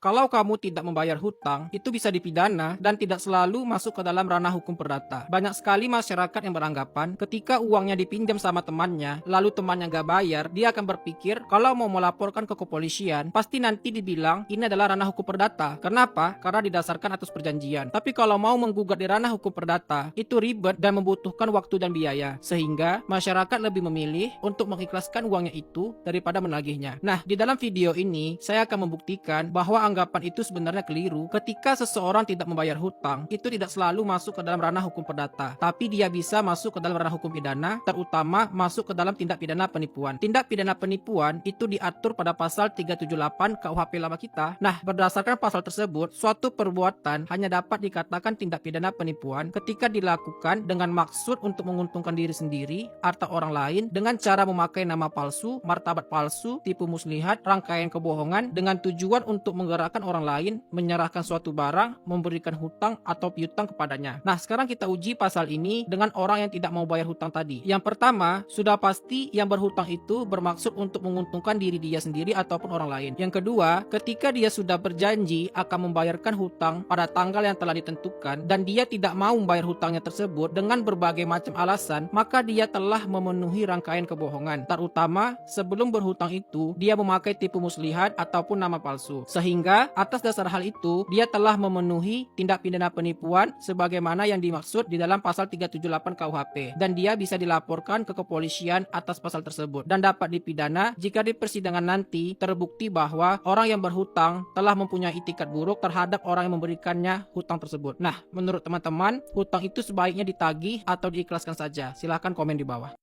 Kalau kamu tidak membayar hutang, itu bisa dipidana dan tidak selalu masuk ke dalam ranah hukum perdata. Banyak sekali masyarakat yang beranggapan ketika uangnya dipinjam sama temannya, lalu temannya gak bayar, dia akan berpikir kalau mau melaporkan ke kepolisian, pasti nanti dibilang ini adalah ranah hukum perdata. Kenapa? Karena didasarkan atas perjanjian. Tapi kalau mau menggugat di ranah hukum perdata, itu ribet dan membutuhkan waktu dan biaya. Sehingga masyarakat lebih memilih untuk mengikhlaskan uangnya itu daripada menagihnya. Nah, di dalam video ini, saya akan membuktikan bahwa anggapan itu sebenarnya keliru. Ketika seseorang tidak membayar hutang, itu tidak selalu masuk ke dalam ranah hukum perdata, tapi dia bisa masuk ke dalam ranah hukum pidana, terutama masuk ke dalam tindak pidana penipuan. Tindak pidana penipuan itu diatur pada pasal 378 KUHP lama kita. Nah, berdasarkan pasal tersebut, suatu perbuatan hanya dapat dikatakan tindak pidana penipuan ketika dilakukan dengan maksud untuk menguntungkan diri sendiri atau orang lain dengan cara memakai nama palsu, martabat palsu, tipu muslihat, rangkaian kebohongan dengan tujuan untuk menggerakkan orang lain, menyerahkan suatu barang, memberikan hutang atau piutang kepadanya. Nah, sekarang kita uji pasal ini dengan orang yang tidak mau bayar hutang tadi. Yang pertama, sudah pasti yang berhutang itu bermaksud untuk menguntungkan diri dia sendiri ataupun orang lain. Yang kedua, ketika dia sudah berjanji akan membayarkan hutang pada tanggal yang telah ditentukan dan dia tidak mau membayar hutangnya tersebut dengan berbagai macam alasan, maka dia telah memenuhi rangkaian kebohongan. Terutama sebelum berhutang itu, dia memakai tipu muslihat ataupun nama palsu. Sehingga atas dasar hal itu, dia telah memenuhi tindak pidana penipuan sebagaimana yang dimaksud di dalam pasal 378 KUHP. Dan dia bisa dilaporkan ke kepolisian atas pasal tersebut dan dapat dipidana jika di persidangan nanti terbukti bahwa orang yang berhutang telah mempunyai itikat buruk terhadap orang yang memberikannya hutang tersebut. Nah, menurut teman-teman, hutang itu sebaiknya ditagih atau diikhlaskan saja? Silahkan komen di bawah.